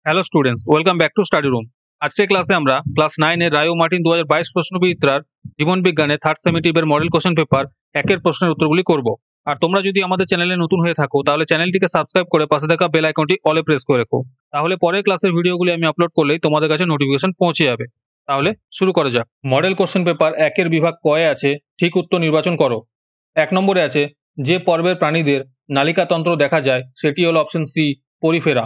Hello students, welcome back to study room. আজকের ক্লাসে আমরা ক্লাস 9 এর রায় ও মার্টিন 2022 প্রশ্নবিচিত্রার জীবন বিজ্ঞানের থার্ড সেমিটিভের মডেল কোশ্চেন পেপার একের প্রশ্নের উত্তরগুলি করব। আর তোমরা যদি আমাদের চ্যানেলে নতুন হয়ে থাকো তাহলে চ্যানেলটিকে সাবস্ক্রাইব করে পাশে থাকা বেল আইকনটি অলে প্রেস করে রেখো। তাহলে পরের ক্লাসের ভিডিওগুলি আমি আপলোড করলেই তোমাদের কাছে নোটিফিকেশন পৌঁছে যাবে। তাহলে শুরু করা যাক। মডেল কোশ্চেন পেপার একের বিভাগ কয়ে আছে ঠিক উত্তর নির্বাচন করো। 1 নম্বরে আছে যে পর্বের প্রাণীদের নালিকাতন্ত্র দেখা যায় সেটি হলো অপশন সি, পরিফেরা।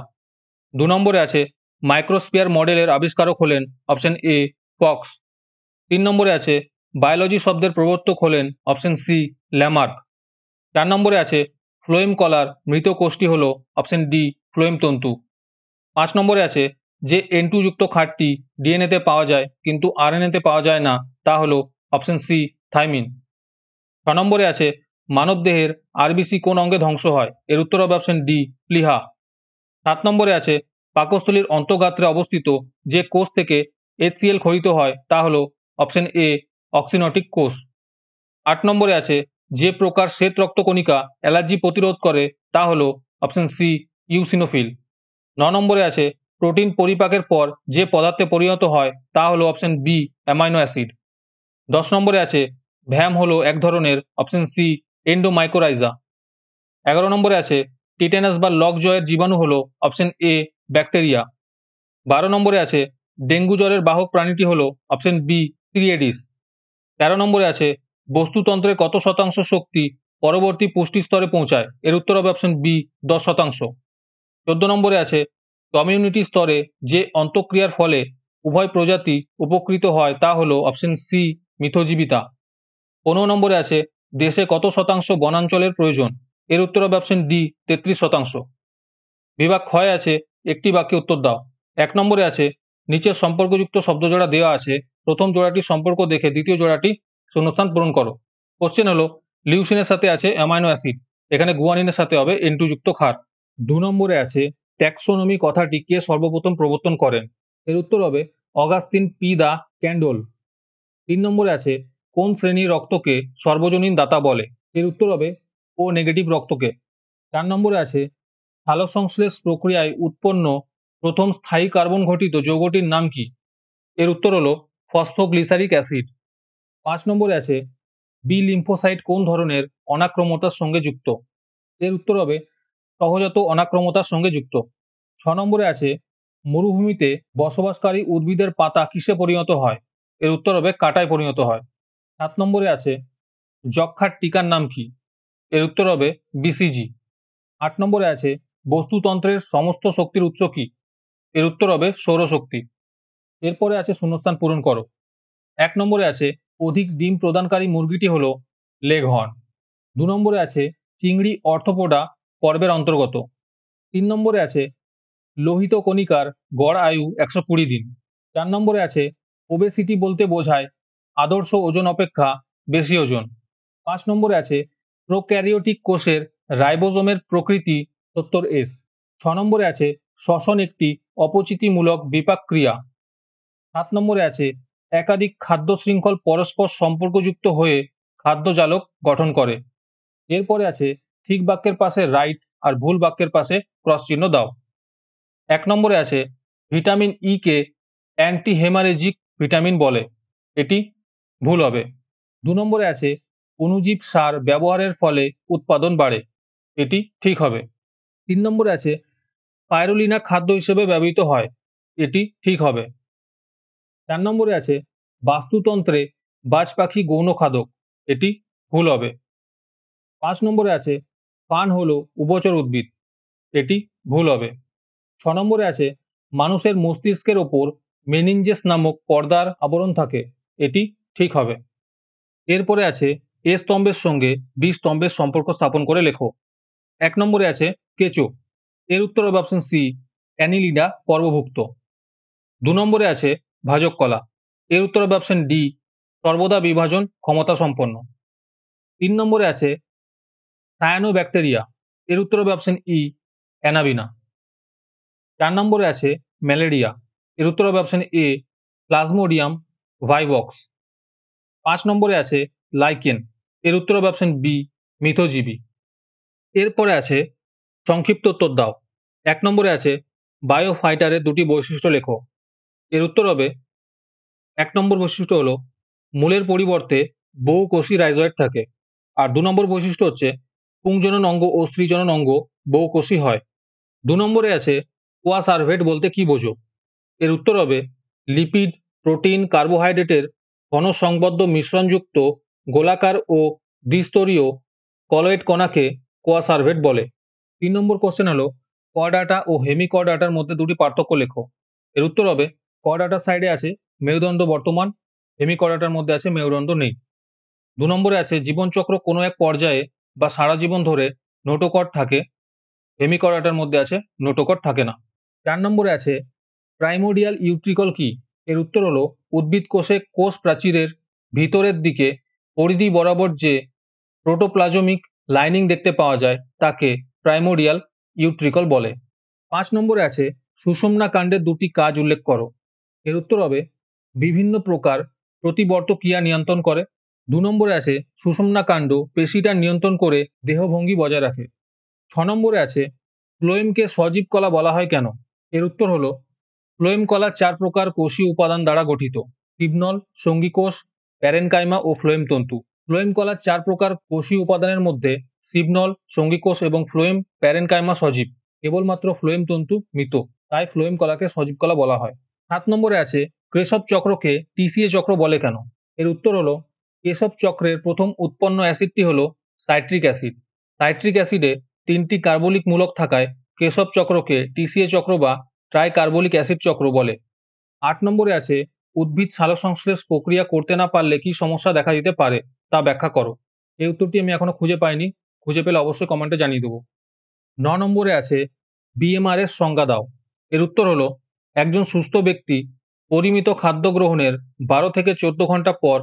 2 নম্বরে আছে মাইক্রোস্ফিয়ার মডেলের আবিষ্কারক হলেন অপশন এ, কক্স। 3 নম্বরে আছে বায়োলজি শব্দের প্রবর্তক হলেন অপশন সি, ল্যামার্ক। 4 নম্বরে আছে ফ্লোয়েম কলার মৃত কোষটি হলো অপশন ডি, ফ্লোয়েম তন্তু। 5 নম্বরে আছে যে N2 যুক্ত ক্ষারটি ডিএনএতে পাওয়া যায় কিন্তু আরএনএতে পাওয়া যায় না তা হলো অপশন সি, থাইমিন। 6 নম্বরে আছে মানবদেহের আরবিসি কোন অঙ্গে ধ্বংস হয়, এর উত্তর হবে অপশন ডি, প্লীহা। 7 নম্বরে আছে পাকস্থলীর অন্তঃগাত্রে অবস্থিত যে কোষ থেকে HCl ক্ষরিত হয় তা হলো অপশন এ, অক্সিনটিক কোষ। 8 নম্বরে আছে যে প্রকার শ্বেত রক্তকণিকা অ্যালার্জি প্রতিরোধ করে তা হলো অপশন সি, ইউসিনোফিল। 9 নম্বরে আছে প্রোটিন পরিপাকের পর যে পদার্থে পরিণত হয় তা হলো অপশন বি, অ্যামাইনো অ্যাসিড। 10 নম্বরে আছে ভ্যাম হলো এক ধরনের অপশন সি, এন্ডোমাইকোরাইজা। 11 নম্বরে আছে টিটেনাস বা লক জয়ের জীবাণু হলো অপশন এ, ব্যাকটেরিয়া। 12 নম্বরে আছে ডেঙ্গু জ্বরের বাহক প্রাণীটি হলো অপশন বি, সিরিয়েডিস। 13 নম্বরে আছে বস্তুতন্ত্রের কত শতাংশ শক্তি পরবর্তী পুষ্টি স্তরে পৌঁছায়, এর উত্তর হবে অপশন বি, 10%। 14 নম্বরে আছে কমিউনিটি স্তরে যে অন্তঃক্রিয়ার ফলে উভয় প্রজাতি উপকৃত হয় তা হলো অপশন সি, মিথজীবিতা। 15 নম্বরে আছে দেশে কত শতাংশ বনাঞ্চলের প্রয়োজন, এর উত্তর হবে অপশন ডি, 33%। বিভাগ ক্ষয় আছে একটি বাক্যে উত্তর দাও। 1 নম্বরে আছে নিচের সম্পর্কযুক্ত শব্দজোড়া দেওয়া আছে, প্রথম জোড়াটির সম্পর্ক দেখে দ্বিতীয় জোড়াটি শূন্যস্থান পূরণ করো। কোশ্চেন হলো লিউসিনের সাথে আছে অ্যামাইনো অ্যাসিড, এখানে গুয়ানিনের সাথে হবে N2 যুক্ত ক্ষার। 2 নম্বরে আছে ট্যাক্সোনমি কথাটি কে সর্বপ্রথম প্রবর্তন করেন, এর উত্তর হবে অগাস্তিন পি দা ক্যান্ডোল। 3 নম্বরে আছে কোন শ্রেণীর রক্তকে সর্বজনীন দাতা বলে, এর উত্তর হবে ও নেগেটিভ রক্তকে। 4 নম্বরে আছে সালোকসংশ্লেষ প্রক্রিয়ায় উৎপন্ন প্রথম স্থায়ী কার্বন ঘটিত যৌগটির নাম কি, এর উত্তর হলো ফসফোগ্লিসারিক অ্যাসিড। 5 নম্বরে আছে বি লিম্ফোসাইট কোন ধরনের অনাক্রমতার সঙ্গে যুক্ত, এর উত্তর হবে সহজাত অনাক্রমতার সঙ্গে যুক্ত। 6 নম্বরে আছে মরুভূমিতে বসবাসকারী উদ্ভিদের পাতা কিসে পরিণত হয়, এর উত্তর হবে কাঁটায় পরিণত হয়। 7 নম্বরে আছে যক্ষ্মার টিকার নাম কি, এর উত্তর হবে BCG। 8 নম্বরে আছে বস্তুতন্ত্রের সমস্ত শক্তির উৎস কি, এর উত্তর হবে সৌরশক্তি। এরপরে আছে শূন্যস্থান পূরণ করো। 1 নম্বরে আছে অধিক ডিম প্রদানকারী মুরগিটি হলো লেগহর্ন। 2 নম্বরে আছে চিংড়ি অর্থোপোডা পর্বের অন্তর্গত। 3 নম্বরে আছে লোহিত কণিকার গড় আয়ু 120 দিন। 4 নম্বরে আছে ওবেসিটি বলতে বোঝায় আদর্শ ওজন অপেক্ষা বেশি ওজন। 5 নম্বরে আছে প্রোক্যারিওটিক কোষের রাইবোজোমের প্রকৃতি 70S। 6 নম্বরে আছে শ্বসন একটি অপচিতিমূলক বিপাক ক্রিয়া। 7 নম্বরে আছে একাধিক খাদ্য শৃঙ্খল পরস্পর সম্পর্কযুক্ত হয়ে খাদ্য জালক গঠন করে। এরপরে আছে ঠিক বাক্যের পাশে রাইট আর ভুল বাক্যের পাশে ক্রস চিহ্ন দাও। 1 নম্বরে আছে ভিটামিন ই কে অ্যান্টি হেমারেজিক ভিটামিন বলে, এটি ভুল হবে। 2 নম্বরে আছে অণুজীব সার ব্যবহারের ফলে উৎপাদন বাড়ে, এটি ঠিক হবে। 3 নম্বরে আছে স্পাইরুলিনা খাদ্য হিসেবে ব্যবহৃত হয়, এটি ঠিক হবে। 4 নম্বরে আছে বাস্তুতন্ত্রে বাজ পাখি গৌণ খাদক, এটি ভুল হবে। 5 নম্বরে আছে পান হলো উভচর উদ্ভিদ, এটি ভুল হবে। 6 নম্বরে আছে মানুষের মস্তিষ্কের ওপর মেনিনজেস নামক পর্দার আবরণ থাকে, এটি ঠিক হবে। এরপরে আছে এ স্তম্ভের সঙ্গে বি স্তম্ভের সম্পর্ক স্থাপন করে লেখো। 1 নম্বরে আছে কেঁচো, এর উত্তর হবে অপশন সি, অ্যানিলিডা পর্বভুক্ত। 2 নম্বরে আছে ভাজক কলা, এর উত্তর হবে অপশন ডি, সর্বদা বিভাজন ক্ষমতা সম্পন্ন। 3 নম্বরে আছে সায়ানোব্যাকটেরিয়া, এর উত্তর হবে অপশন ই, অ্যানাবিনা। 4 নম্বরে আছে ম্যালেরিয়া, এর উত্তর হবে অপশন এ, প্লাজমোডিয়াম ভাইভক্স। 5 নম্বরে আছে লাইকেন, এর উত্তর হবে অপশন বি, মিথজীবী। এরপরে আছে সংক্ষিপ্ত উত্তর দাও। 1 নম্বরে আছে বায়োফাইটারের দুটি বৈশিষ্ট্য লেখো। এর উত্তর হবে ১ নম্বর বৈশিষ্ট্য হলো মূলের পরিবর্তে বহুকোষী রাইজোয়েট থাকে। আর ২ নম্বর বৈশিষ্ট্য হচ্ছে পুংজনন অঙ্গ ও স্ত্রীজনন অঙ্গ বহুকোষী হয়। ২ নম্বরে আছে কোয়াসার্ভেট বলতে কি বোঝো? এর উত্তর হবে লিপিড, প্রোটিন, কার্বোহাইড্রেটের ঘনসংবদ্ধ মিশ্রণযুক্ত গোলাকার ও দ্বিস্তরীয় কলয়েড কণাকে কোয়াসার্ভেট বলে। ৩ নম্বর কোশ্চেন হলো কর্ডাটা ও হেমিকর্ডাটার মধ্যে দুটি পার্থক্য লেখো। এর উত্তর হবে কর্ডাটার সাইডে আছে মেরুদণ্ড বর্তমান, হেমিকর্ডাটার মধ্যে আছে মেরুদণ্ড নেই। ২ নম্বরে আছে জীবনচক্র কোনো এক পর্যায়ে বা সারা জীবন ধরে নোটোকর্ড থাকে, হেমিকর্ডাটার মধ্যে আছে নোটোকর্ড থাকে না। ৪ নম্বরে আছে প্রাইমোর্ডিয়াল ইউট্রিকল কি? এর উত্তর হলো উদ্ভিদ কোষে কোষ প্রাচীরের ভিতরের দিকে পরিধি বরাবর যে প্রোটোপ্লাজমিক লাইনিং দেখতে পাওয়া যায় তাকে প্রাইমোর্ডিয়াল ইউট্রিকল বলে। ৫ নম্বরে আছে সুষুম্না কাণ্ডের দুটি কাজ উল্লেখ করো। এর উত্তর হবে বিভিন্ন প্রকার প্রতিবর্ত ক্রিয়া নিয়ন্ত্রণ করে। ২ নম্বরে আছে সুষুম্না কাণ্ড পেশিটা নিয়ন্ত্রণ করে দেহভঙ্গি বজায় রাখে। ৬ নম্বরে আছে ফ্লোয়েমকে সজীব কলা বলা হয় কেন? এর উত্তর হলো ফ্লোয়েম কলা ৪ প্রকার কোষীয় উপাদান দ্বারা গঠিত: সিবনল, সঙ্গী কোষ, প্যারেনকাইমা ও ফ্লোয়েম তন্তু। ফ্লোয়েম কলার ৪ প্রকার কোষীয় উপাদানের মধ্যে সিবনল, সঙ্গী কোষ এবং ফ্লোয়েম প্যারেনকাইমা সজীব, কেবলমাত্র ফ্লোয়েম তন্তু মৃত, তাই ফ্লোয়েম কলাকে সজীব কলা বলা হয়। ৭ নম্বরে আছে ক্রেসব চক্রকে টিসিএ চক্র বলে কেন? এর উত্তর হলো ক্রেসব চক্রের প্রথম উৎপন্ন অ্যাসিডটি হলো সাইট্রিক অ্যাসিড। সাইট্রিক অ্যাসিডে ৩টি কার্বলিক মূলক থাকায় ক্রেসব চক্রকে টিসিএ চক্র বা ট্রাইকার্বলিক অ্যাসিড চক্র বলে। ৮ নম্বরে আছে উদ্ভিদ সালোকসংশ্লেষ প্রক্রিয়া করতে না পারলে কি সমস্যা দেখা দিতে পারে তা ব্যাখ্যা করো। এই উত্তরটি আমি এখনো খুঁজে পাইনি, খুঁজে পেলে অবশ্যই কমেন্টে জানিয়ে দেবো। ৯ নম্বরে আছে বিএমআর এর সংজ্ঞা দাও। এর উত্তর হলো একজন সুস্থ ব্যক্তি পরিমিত খাদ্য গ্রহণের ১২ থেকে ১৪ ঘন্টা পর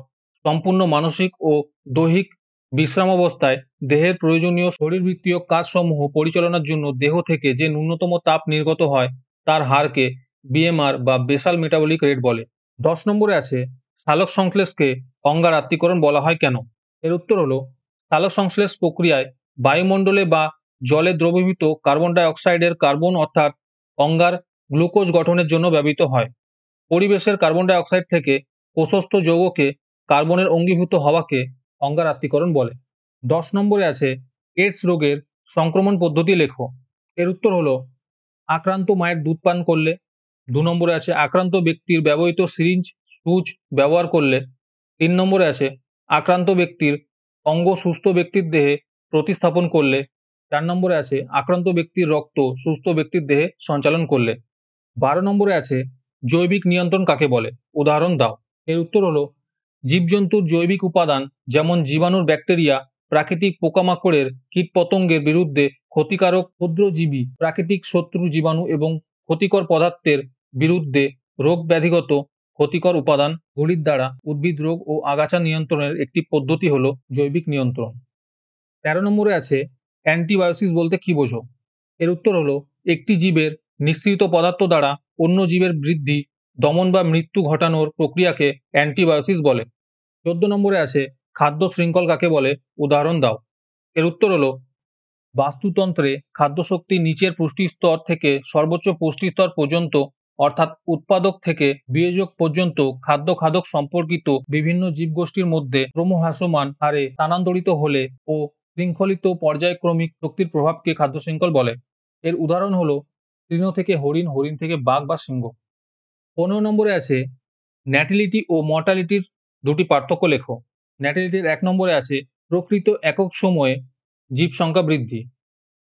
সম্পূর্ণ মানসিক ও দৈহিক বিশ্রামাবস্থায় দেহের প্রয়োজনীয় শরীরবৃত্তীয় কাজসমূহ পরিচালনার জন্য দেহ থেকে যে ন্যূনতম তাপ নির্গত হয় তার হারকে বিএমআর বা বেসাল মেটাবলিক রেট বলে। ১০ নম্বরে আছে সালোক সংশ্লেষকে অঙ্গার আত্তীকরণ বলা হয় কেন? এর উত্তর হলো সালোক সংশ্লেষ প্রক্রিয়ায় বায়ুমণ্ডলে বা জলে দ্রবীভূত কার্বন ডাই অক্সাইডের কার্বন অর্থাৎ অঙ্গার গ্লুকোজ গঠনের জন্য ব্যবহৃত হয়। পরিবেশের কার্বন ডাই অক্সাইড থেকে প্রশস্ত যৌগকে কার্বনের অঙ্গীভূত হওয়াকে অঙ্গার আত্তীকরণ বলে। ১০ নম্বরে আছে এইডস রোগের সংক্রমণ পদ্ধতি লেখো। এর উত্তর হলো আক্রান্ত মায়ের দুধ পান করলে। ২ নম্বরে আছে আক্রান্ত ব্যক্তির ব্যবহৃত সিরিঞ্জ সুচ ব্যবহার করলে। ৩ নম্বরে আছে আক্রান্ত ব্যক্তির অঙ্গ সুস্থ ব্যক্তির দেহে প্রতিস্থাপন করলে। ৪ নম্বরে আছে আক্রান্ত ব্যক্তির রক্ত সুস্থ ব্যক্তির দেহে সঞ্চালন করলে। ১২ নম্বরে আছে জৈবিক নিয়ন্ত্রণ কাকে বলে? উদাহরণ দাও। এর উত্তর হলো জীবজন্তুর জৈবিক উপাদান যেমন জীবাণুর, ব্যাকটেরিয়া, প্রাকৃতিক পোকামাকড়ের, কীটপতঙ্গের বিরুদ্ধে ক্ষতিকারক ক্ষুদ্রজীবী, প্রাকৃতিক শত্রু জীবাণু এবং ক্ষতিকর পদার্থের বিরুদ্ধে রোগ ব্যাধিগত ক্ষতিকর উপাদানগুলির দ্বারা উদ্ভিদ রোগ ও আগাছা নিয়ন্ত্রণের একটি পদ্ধতি হলো জৈবিক নিয়ন্ত্রণ। ১৩ নম্বরে আছে অ্যান্টিবায়োসিস বলতে কি বোঝো? এর উত্তর হলো একটি জীবের নিঃসৃত পদার্থ দ্বারা অন্য জীবের বৃদ্ধি, দমন বা মৃত্যু ঘটানোর প্রক্রিয়াকে অ্যান্টিবায়োসিস বলে। ১৪ নম্বরে আছে খাদ্য শৃঙ্খল কাকে বলে? উদাহরণ দাও। এর উত্তর হলো বাস্তুতন্ত্রে খাদ্যশক্তি নিচের পুষ্টি স্তর থেকে সর্বোচ্চ পুষ্টি স্তর পর্যন্ত অর্থাৎ উৎপাদক থেকে বিয়োজক পর্যন্ত খাদ্য খাদক সম্পর্কিত বিভিন্ন জীবগোষ্ঠীর মধ্যে ক্রমহ্রাসমান হারে স্থানান্তরিত হলে ও শৃঙ্খলিত পর্যায়ক্রমিক শক্তির প্রভাবকে খাদ্য শৃঙ্খল বলে। এর উদাহরণ হলো তৃণ থেকে হরিণ, হরিণ থেকে বাঘ বা সিংহ। ১৫ নম্বরে আছে ন্যাটিলিটি ও মর্টালিটির দুটি পার্থক্য লেখো। ন্যাটিলিটির ১ নম্বরে আছে প্রকৃত একক সময়ে জীব সংখ্যা বৃদ্ধি।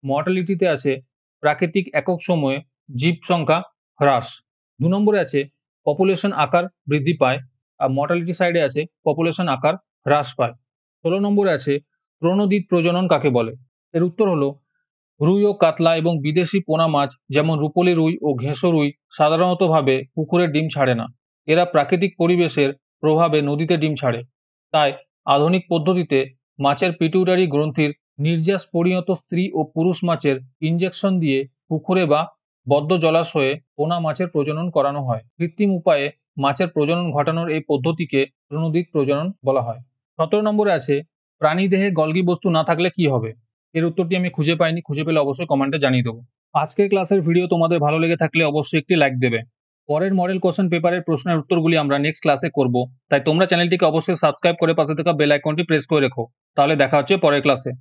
মর্টালিটিতে আছে প্রাকৃতিক একক সময়ে জীব সংখ্যা হ্রাস। ২ নম্বরে আছে পপুলেশন আকার বৃদ্ধি পায়, আর মর্টালিটি সাইডে আছে পপুলেশন আকার হ্রাস পায়। ১৬ নম্বরে আছে প্রণোদিত প্রজনন কাকে বলে? এর উত্তর হলো রুই ও কাতলা এবং বিদেশি পোনা মাছ যেমন রূপোলি রুই ও ঘেঁষো রুই সাধারণতভাবে পুকুরে ডিম ছাড়ে না। এরা প্রাকৃতিক পরিবেশের প্রভাবে নদীতে ডিম ছাড়ে। তাই আধুনিক পদ্ধতিতে মাছের পিটিউটারি গ্রন্থির নির্যাস পরিণত স্ত্রী ও পুরুষ মাছের ইনজেকশন দিয়ে পুকুরে বা বদ্ধ জলাশয়ে পোনা মাছের প্রজনন করানো হয়। কৃত্রিম উপায়ে মাছের প্রজনন ঘটানোর এই পদ্ধতিকে প্রণোদিত প্রজনন বলা হয়। ১৭ নম্বরে আছে প্রাণীদেহে গলগি বস্তু না থাকলে কি হবে? এর উত্তরটি আমি খুঁজে পাইনি, খুঁজে পেলে অবশ্যই কমেন্টে জানিয়ে দেবো। আজকের ক্লাসের ভিডিও তোমাদের ভালো লেগে থাকলে অবশ্যই একটি লাইক দেবে। পরের মডেল কোশ্চেন পেপারের প্রশ্নের উত্তরগুলি আমরা নেক্সট ক্লাসে করব, তাই তোমরা চ্যানেলটিকে অবশ্যই সাবস্ক্রাইব করে পাশে থাকা বেল আইকনটি প্রেস করে রেখো। তাহলে দেখা হচ্ছে পরের ক্লাসে।